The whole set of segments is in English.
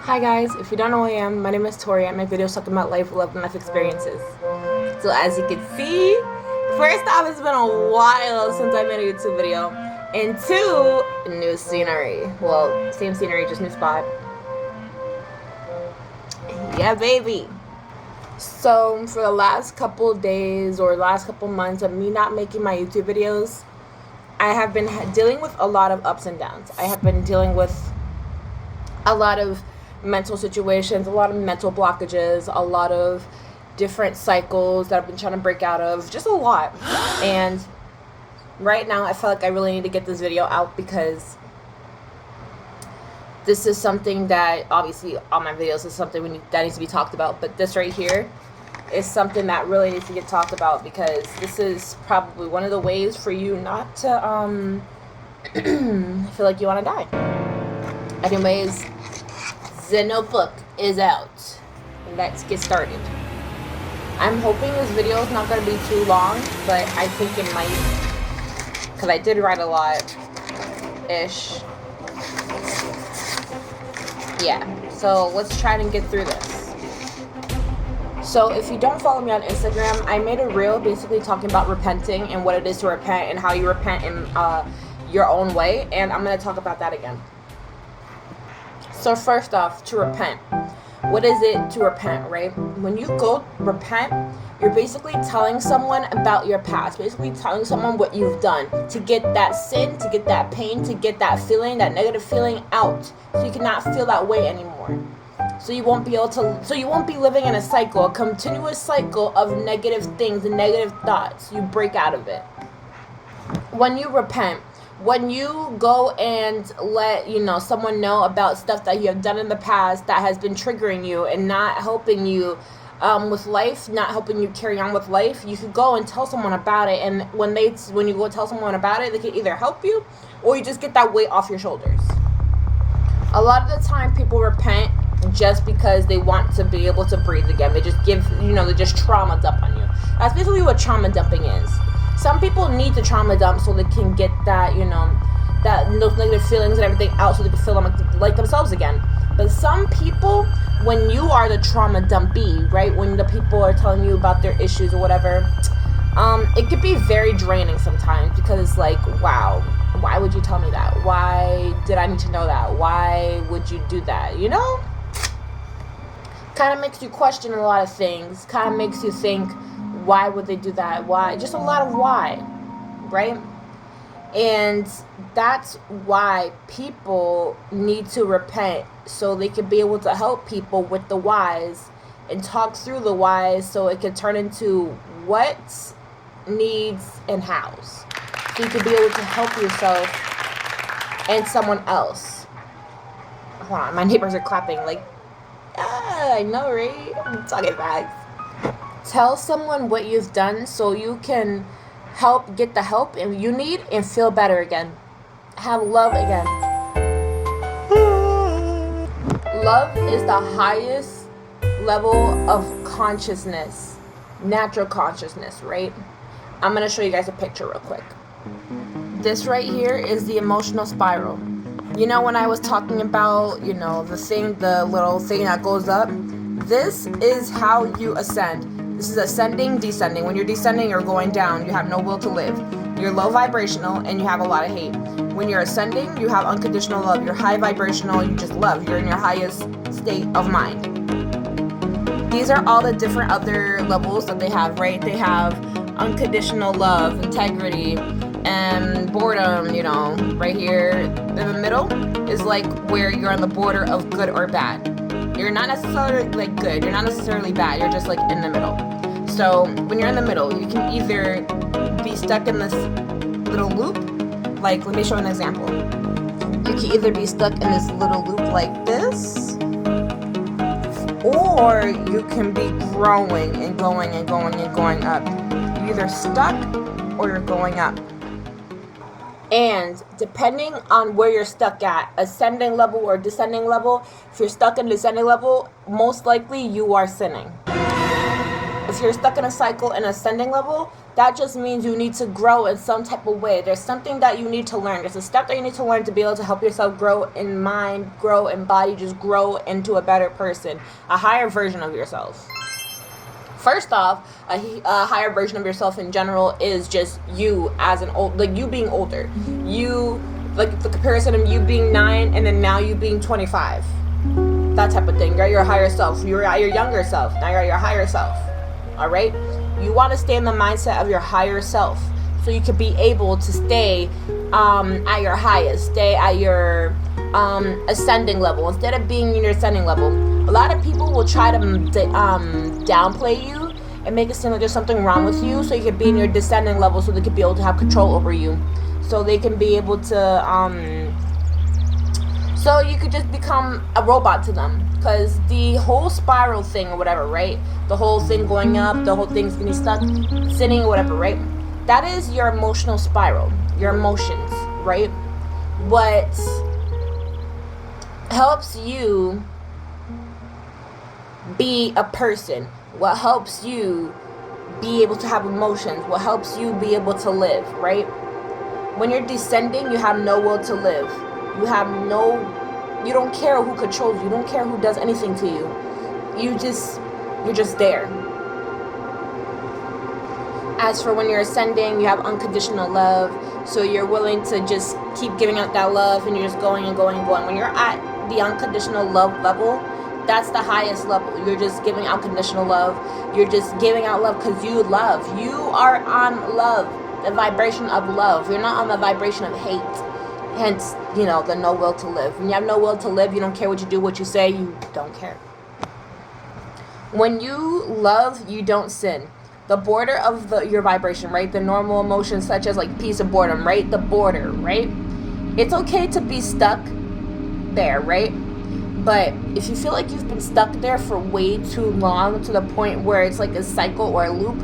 Hi guys, if you don't know who I am, my name is Tori. I make videos talking about life, love, and life experiences. So as you can see, first off, it's been a while since I made a YouTube video. And two, new scenery. Well, same scenery, just new spot. Yeah, baby. So for the last couple days or last couple months of me not making my YouTube videos, I have been dealing with a lot of ups and downs. I have been dealing with a lot of mental situations, a lot of mental blockages, a lot of different cycles that I've been trying to break out of, just a lot. And right now I feel like I really need to get this video out because this is something that obviously all my videos is something that needs to be talked about, but this right here is something that really needs to get talked about because this is probably one of the ways for you not to feel like you want to die. Anyways, the notebook is out. Let's get started. I'm hoping this video is not going to be too long, but I think it might, because I did write a lot-ish. Yeah, so let's try and get through this. So if you don't follow me on Instagram, I made a reel basically talking about repenting and what it is to repent and how you repent in your own way, and I'm going to talk about that again. So first off, to repent. What is it to repent, right? When you go repent, you're basically telling someone about your past, basically telling someone what you've done to get that sin, to get that pain, to get that feeling, that negative feeling out, so you cannot feel that way anymore. So you won't be living in a cycle, a continuous cycle of negative things and negative thoughts. You break out of it. When you repent, when you go and let someone know about stuff that you have done in the past that has been triggering you and not helping you with life, not helping you carry on with life, you could go and tell someone about it. And when you go tell someone about it, they can either help you or you just get that weight off your shoulders. A lot of the time people repent just because they want to be able to breathe again. They just they just trauma dump on you. That's basically what trauma dumping is. Some people need to trauma dump so they can get that, those negative feelings and everything out so they can feel like themselves again. But some people, when you are the trauma dumpee, right, when the people are telling you about their issues or whatever, it could be very draining sometimes because it's like, wow, why would you tell me that? Why did I need to know that? Why would you do that? Kind of makes you question a lot of things. Kind of makes you think, why would they do that? Why? Just a lot of why, right? And that's why people need to repent so they can be able to help people with the whys and talk through the whys so it can turn into what, needs, and hows. So you can be able to help yourself and someone else. Hold on, my neighbors are clapping like, I know, right? I'm talking fast. Tell someone what you've done so you can get the help you need and feel better again. Have love again. Love is the highest level of consciousness, natural consciousness, right? I'm going to show you guys a picture real quick. This right here is the emotional spiral. When I was talking about, the little thing that goes up, this is how you ascend. This is ascending, descending. When you're descending, you're going down. You have no will to live. You're low vibrational and you have a lot of hate. When you're ascending, you have unconditional love. You're high vibrational, you just love. You're in your highest state of mind. These are all the different other levels that they have, right? They have unconditional love, integrity, and boredom, right here in the middle is like where you're on the border of good or bad. You're not necessarily like good, you're not necessarily bad, you're just like in the middle. So when you're in the middle, you can either be stuck in this little loop, like let me show an example. You can either be stuck in this little loop like this, or you can be growing and going and going and going up. You're either stuck or you're going up. And depending on where you're stuck at, ascending level or descending level, if you're stuck in descending level, most likely you are sinning. If you're stuck in a cycle and ascending level, that just means you need to grow in some type of way. There's something that you need to learn. There's a step that you need to learn to be able to help yourself grow in mind, grow in body, just grow into a better person, a higher version of yourself. First off, a higher version of yourself in general is just you as an old, like you being older. You, like the comparison of you being 9 and then now you being 25. That type of thing. You're at your higher self. You're at your younger self. Now you're at your higher self. All right? You want to stay in the mindset of your higher self so you can be able to stay at your highest, stay at your ascending level instead of being in your ascending level. A lot of people will try to downplay you and make it seem like there's something wrong with you so you can be in your descending level so they can be able to have control over you. So they can be able to, so you could just become a robot to them. Because the whole spiral thing or whatever, right? The whole thing going up, the whole thing's getting stuck, sitting or whatever, right? That is your emotional spiral, your emotions, right? What helps you be a person, what helps you be able to have emotions, what helps you be able to live, right? When you're descending, you have no will to live. You don't care who controls you. You don't care who does anything to you. You're just there. As for when you're ascending, you have unconditional love. So you're willing to just keep giving out that love and you're just going and going and going. When you're at the unconditional love level, that's the highest level. You're just giving out conditional love. You're just giving out love because you love. You are on love, the vibration of love. You're not on the vibration of hate. Hence, the no will to live. When you have no will to live, you don't care what you do, what you say, you don't care. When you love, you don't sin. The border of your vibration, right? The normal emotions such as like peace and boredom, right? The border, right? It's okay to be stuck there, right? But if you feel like you've been stuck there for way too long to the point where it's like a cycle or a loop,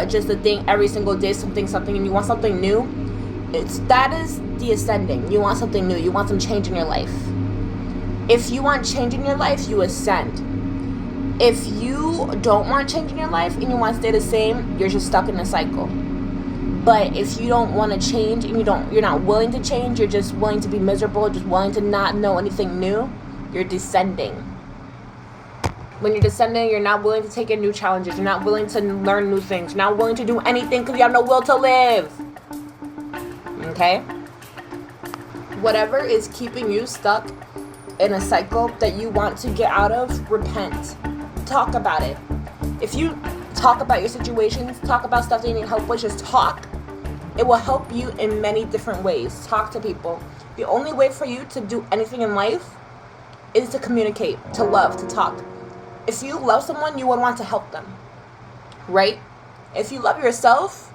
just a thing every single day, something, and you want something new, that is the ascending. You want something new. You want some change in your life. If you want change in your life, you ascend. If you don't want change in your life and you want to stay the same, you're just stuck in a cycle. But if you don't want to change and you're not willing to change, you're just willing to be miserable, just willing to not know anything new, you're descending. When you're descending, you're not willing to take in new challenges. You're not willing to learn new things. You're not willing to do anything because you have no will to live. Okay? Whatever is keeping you stuck in a cycle that you want to get out of, repent. Talk about it. If you talk about your situations, talk about stuff that you need help with, just talk. It will help you in many different ways. Talk to people. The only way for you to do anything in life is to communicate, to love, to talk. If you love someone, you would want to help them, right? If you love yourself,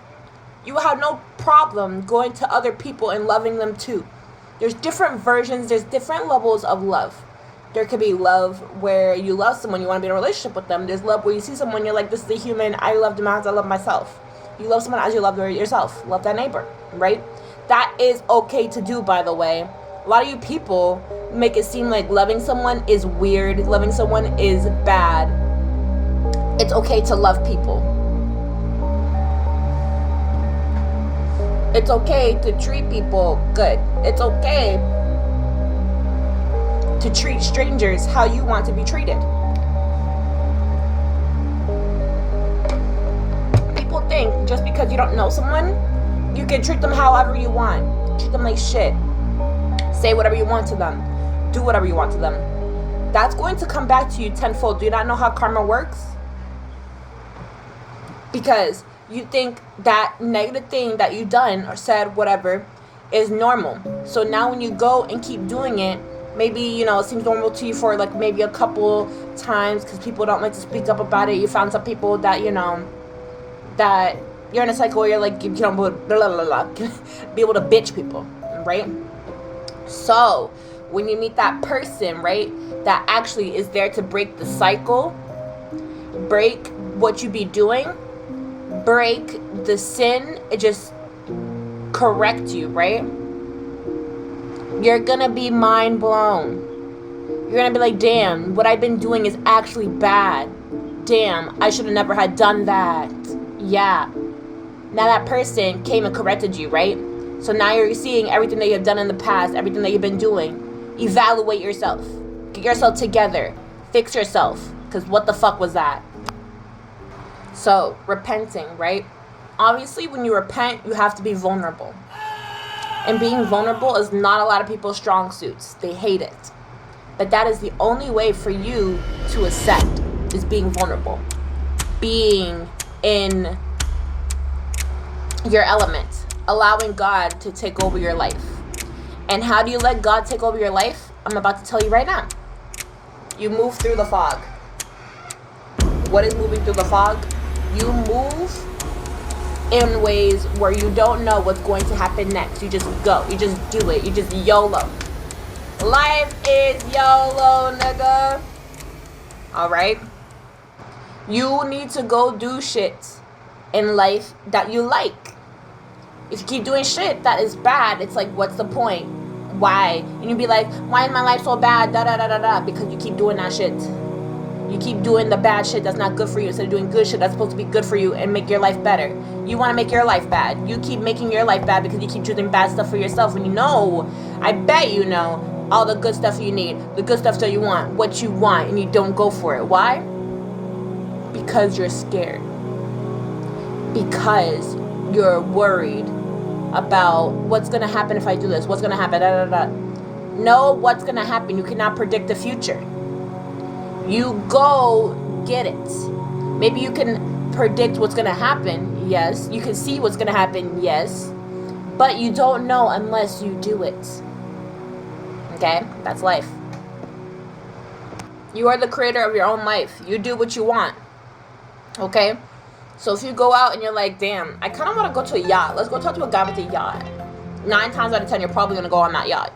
you will have no problem going to other people and loving them too. There's different versions, there's different levels of love. There could be love where you love someone, you want to be in a relationship with them. There's love where you see someone, you're like, this is a human, I love them as I love myself. You love someone as you love yourself. Love that neighbor, right? That is okay to do, by the way. A lot of you people make it seem like loving someone is weird, loving someone is bad. It's okay to love people. It's okay to treat people good. It's okay to treat strangers how you want to be treated. People think just because you don't know someone, you can treat them however you want. Treat them like shit. Say whatever you want to them. Do whatever you want to them. That's going to come back to you tenfold. Do you not know how karma works? Because you think that negative thing that you done or said, whatever, is normal. So now when you go and keep doing it, maybe, it seems normal to you for like maybe a couple times because people don't like to speak up about it. You found some people that, that you're in a cycle where you're like, blah, blah, blah, blah, be able to bitch people, right? So when you meet that person, right, that actually is there to break the cycle, break what you be doing, break the sin, it just correct you, right? You're gonna be mind blown. You're gonna be like, damn, what I've been doing is actually bad. damn, I should have never had done that. Yeah. Now that person came and corrected you, right? So now you're seeing everything that you've done in the past, everything that you've been doing. Evaluate yourself. Get yourself together. Fix yourself. Because what the fuck was that? So, repenting, right? Obviously, when you repent, you have to be vulnerable. And being vulnerable is not a lot of people's strong suits. They hate it. But that is the only way for you to accept, is being vulnerable. Being in your element. Allowing God to take over your life. And how do you let God take over your life? I'm about to tell you right now. You move through the fog. What is moving through the fog? You move in ways where you don't know what's going to happen next. You just go. You just do it. You just YOLO. Life is YOLO, nigga. Alright? You need to go do shit in life that you like. If you keep doing shit that is bad, it's like, what's the point? Why? And you'd be like, why is my life so bad? Da da da da da. Because you keep doing that shit. You keep doing the bad shit that's not good for you instead of doing good shit that's supposed to be good for you and make your life better. You want to make your life bad. You keep making your life bad because you keep choosing bad stuff for yourself. When you know, I bet you know, all the good stuff you need, the good stuff that you want, what you want, and you don't go for it. Why? Because you're scared. Because you're worried about what's going to happen if I do this. What's going to happen? Da, da, da. Know what's going to happen. You cannot predict the future. You go get it. Maybe you can predict what's going to happen. Yes. You can see what's going to happen. Yes. But you don't know unless you do it. Okay? That's life. You are the creator of your own life. You do what you want. Okay? So if you go out and you're like, damn, I kind of want to go to a yacht. Let's go talk to a guy with a yacht. 9 times out of 10, you're probably going to go on that yacht.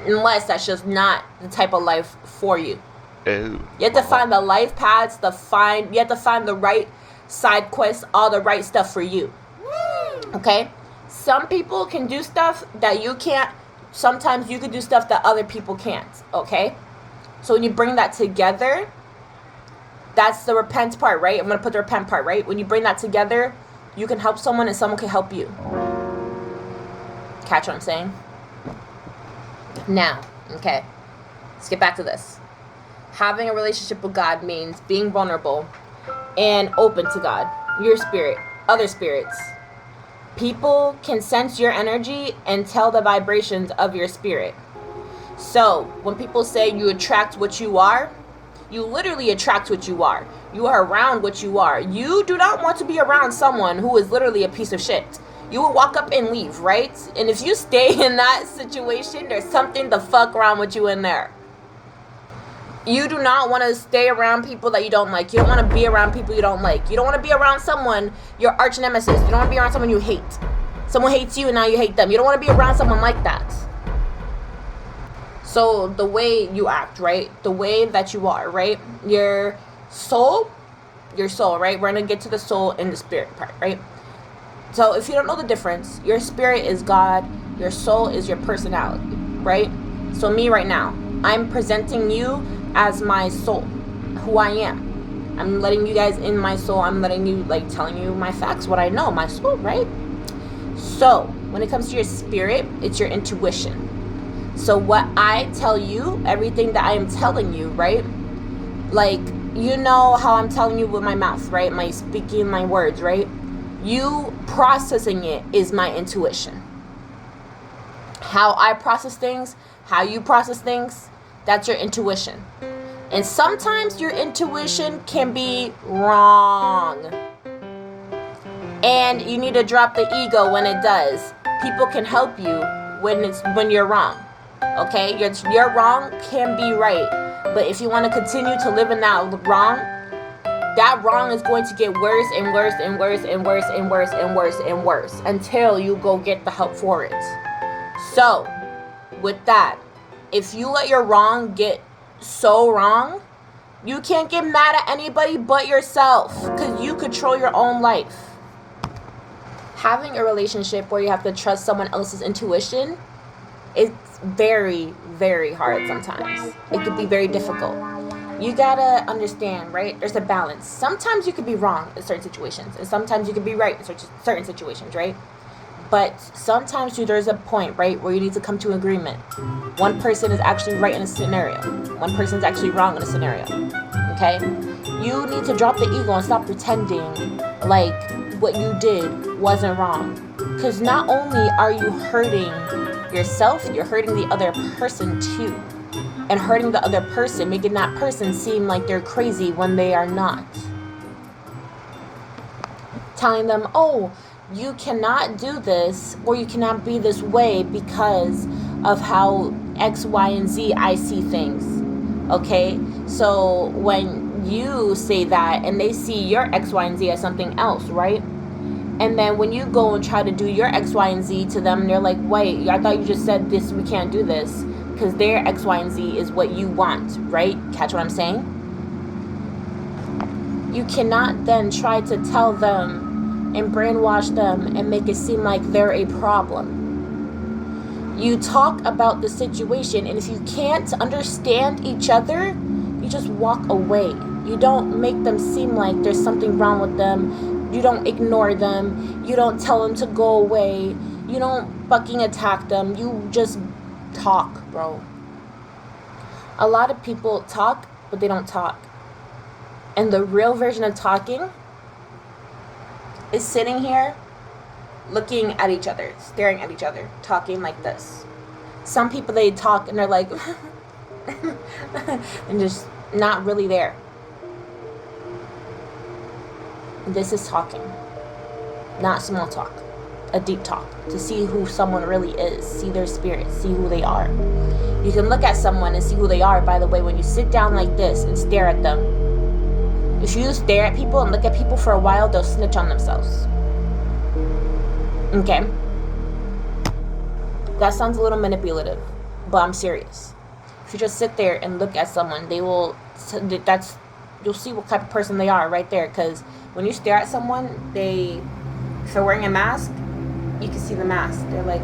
Unless that's just not the type of life for you. You have to find the life paths, you have to find the right side quests, all the right stuff for you. Okay? Some people can do stuff that you can't. Sometimes you can do stuff that other people can't. Okay? So when you bring that together, that's the repent part, right? I'm going to put the repent part, right? When you bring that together, you can help someone and someone can help you. Catch what I'm saying? Now, okay. Let's get back to this. Having a relationship with God means being vulnerable and open to God, your spirit, other spirits. People can sense your energy and tell the vibrations of your spirit. So, when people say you attract what you are, you literally attract what you are. You are around what you are. You do not want to be around someone who is literally a piece of shit. You will walk up and leave, right? And if you stay in that situation, there's something the fuck wrong with you in there. You do not want to stay around people that you don't like. You don't want to be around people you don't like. You don't want to be around someone, your arch nemesis. You don't want to be around someone you hate. Someone hates you and now you hate them. You don't want to be around someone like that. So the way you act, right? The way that you are, right? Your soul, right? We're going to get to the soul and the spirit part, right? So if you don't know the difference, your spirit is God. Your soul is your personality, right? So me right now, I'm presenting you as my soul, who I am. I'm letting you guys in my soul. I'm letting you, like, telling you my facts, what I know, my soul, right? So when it comes to your spirit, it's your intuition. So what I tell you, everything that I am telling you, right? Like, you know how I'm telling you with my mouth, right? My speaking my words, right? You processing it is my intuition. How I process things, how you process things, that's your intuition. And sometimes your intuition can be wrong. And you need to drop the ego when it does. People can help you when you're wrong. Okay? Your wrong can be right. But if you want to continue to live in that wrong is going to get worse and worse and worse and worse and worse and worse and worse until you go get the help for it. So, with that, if you let your wrong get so wrong, you can't get mad at anybody but yourself because you control your own life. Having a relationship where you have to trust someone else's intuition, it's very, very hard sometimes. It could be very difficult. You gotta understand, right? There's a balance. Sometimes you could be wrong in certain situations, and sometimes you could be right in certain situations, right? But sometimes there's a point, right, where you need to come to agreement. One person is actually right in a scenario. One person is actually wrong in a scenario. Okay? You need to drop the ego and stop pretending like what you did wasn't wrong. Because not only are you hurting yourself, you're hurting the other person too. And hurting the other person, making that person seem like they're crazy when they are not. Telling them, oh, you cannot do this or you cannot be this way because of how X, Y, and Z I see things. Okay? So when you say that and they see your X, Y, and Z as something else, right? And then when you go and try to do your X, Y, and Z to them, they're like, wait, I thought you just said this, we can't do this. Because their X, Y, and Z is what you want, right? Catch what I'm saying? You cannot then try to tell them and brainwash them and make it seem like they're a problem. You talk about the situation, and if you can't understand each other, you just walk away. You don't make them seem like there's something wrong with them. You don't ignore them. You don't tell them to go away. You don't fucking attack them. You just talk, bro. A lot of people talk, but they don't talk. And the real version of talking is sitting here looking at each other, staring at each other, talking like this. Some people, they talk and they're like and just not really there. This is talking, not small talk. A deep talk, to see who someone really is, see their spirit, see who they are. You can look at someone and see who they are, by the way, when you sit down like this and stare at them. If you stare at people and look at people for a while, they'll snitch on themselves. Okay? That sounds a little manipulative, but I'm serious. If you just sit there and look at someone, you'll see what type of person they are right there. Because when you stare at someone, if they're wearing a mask, you can see the mask. They're like,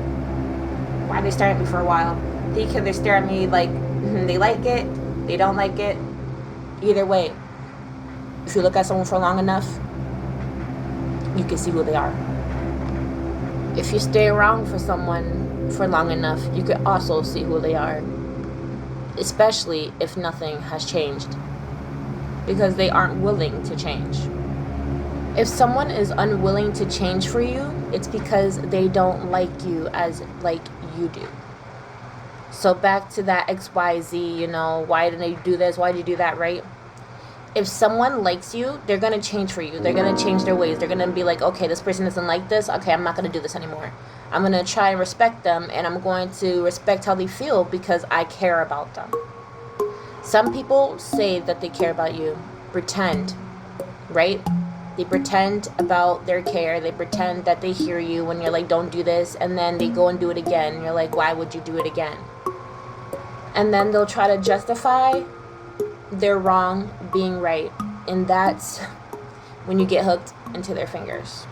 why are they staring at me for a while? They stare at me like they like it, they don't like it. Either way, if you look at someone for long enough, you can see who they are. If you stay around for someone for long enough, you could also see who they are. Especially if nothing has changed. Because they aren't willing to change. If someone is unwilling to change for you, it's because they don't like you as like you do. So back to that XYZ, why did they do this? Why did you do that, right? If someone likes you, they're going to change for you. They're going to change their ways. They're going to be like, okay, this person doesn't like this. Okay, I'm not going to do this anymore. I'm going to try and respect them, and I'm going to respect how they feel because I care about them. Some people say that they care about you. Pretend, right? They pretend about their care. They pretend that they hear you when you're like, don't do this. And then they go and do it again. And you're like, why would you do it again? And then they'll try to justify their wrong being right. And that's when you get hooked into their fingers.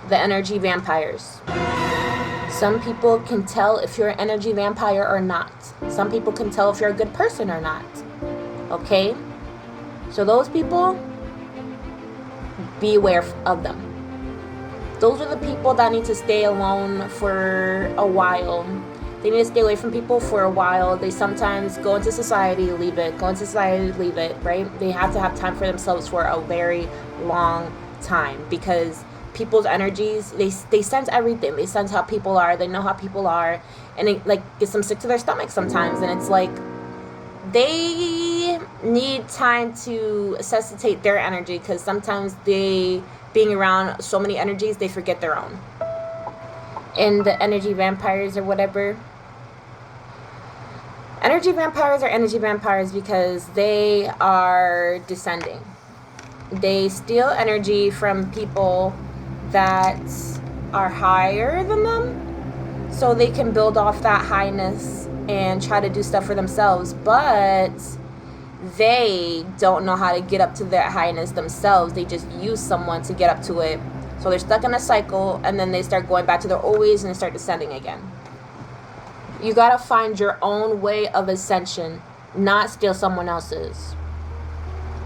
The energy vampires. Some people can tell if you're an energy vampire or not. Some people can tell if you're a good person or not. Okay? So those people, be aware of them. Those are the people that need to stay alone for a while. They need to stay away from people for a while. They sometimes go into society, leave it. Go into society, leave it, right? They have to have time for themselves for a very long time because people's energies, they sense everything. They sense how people are. They know how people are. And it gets them sick to their stomach sometimes. And it's like they need time to necessitate their energy because sometimes being around so many energies, they forget their own. And the energy vampires or whatever, energy vampires are energy vampires because they are descending. They steal energy from people that are higher than them so they can build off that highness and try to do stuff for themselves, but they don't know how to get up to their highness themselves. They just use someone to get up to it. So they're stuck in a cycle, and then they start going back to their old ways and they start descending again. You gotta find your own way of ascension, not steal someone else's.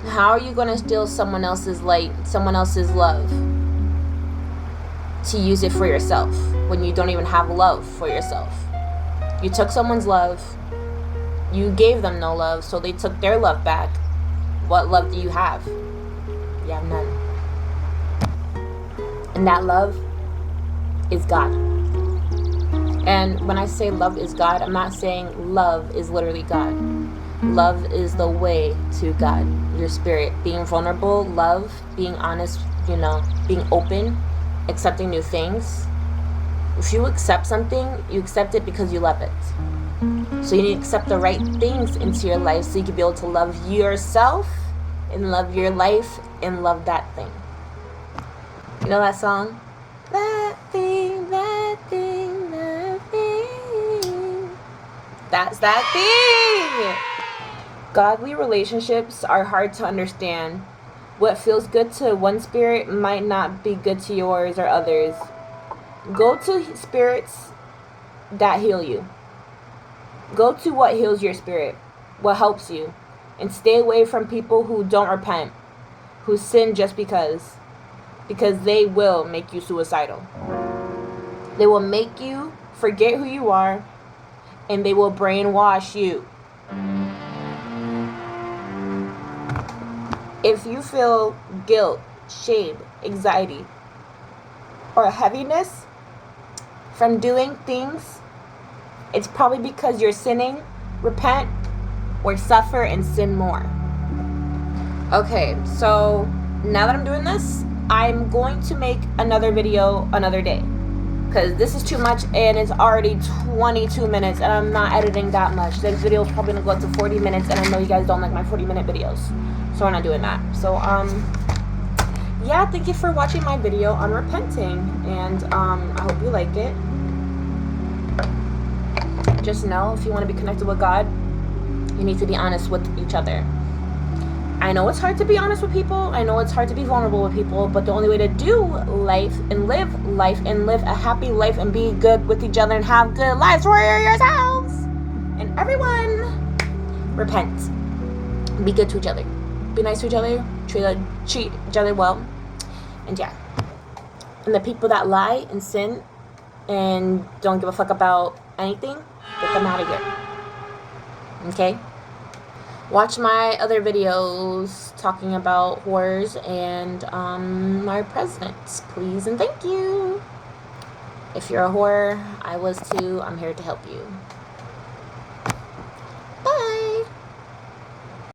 How are you going to steal someone else's light, someone else's love, to use it for yourself when you don't even have love for yourself? You took someone's love, you gave them no love, so they took their love back. What love do you have? You have none. And that love is God. And when I say love is God, I'm not saying love is literally God. Love is the way to God, your spirit. Being vulnerable, love, being honest, being open, accepting new things. If you accept something, you accept it because you love it. So you need to accept the right things into your life so you can be able to love yourself and love your life and love that thing. You know that song? That thing, that thing, that thing. That's that thing. Godly relationships are hard to understand. What feels good to one spirit might not be good to yours or others. Go to spirits that heal you. Go to what heals your spirit, what helps you. And stay away from people who don't repent, who sin just because they will make you suicidal. They will make you forget who you are, and they will brainwash you. If you feel guilt, shame, anxiety, or heaviness from doing things, it's probably because you're sinning. Repent or suffer and sin more. Okay, so now that I'm doing this, I'm going to make another video another day, because this is too much and it's already 22 minutes and I'm not editing that much. This video is probably gonna go up to 40 minutes, and I know you guys don't like my 40-minute videos, so we're not doing that. So yeah, thank you for watching my video on repenting, and I hope you like it. Just know, if you want to be connected with God, you need to be honest with each other. I know it's hard to be honest with people. I know it's hard to be vulnerable with people, but the only way to do life and live a happy life and be good with each other and have good lives for yourselves and everyone, repent. Be good to each other. Be nice to each other. Treat each other well. And yeah. And the people that lie and sin and don't give a fuck about anything, get them out of here. Okay? Watch my other videos talking about horrors and our president, please and thank you. If you're a whore, I was too, I'm here to help you.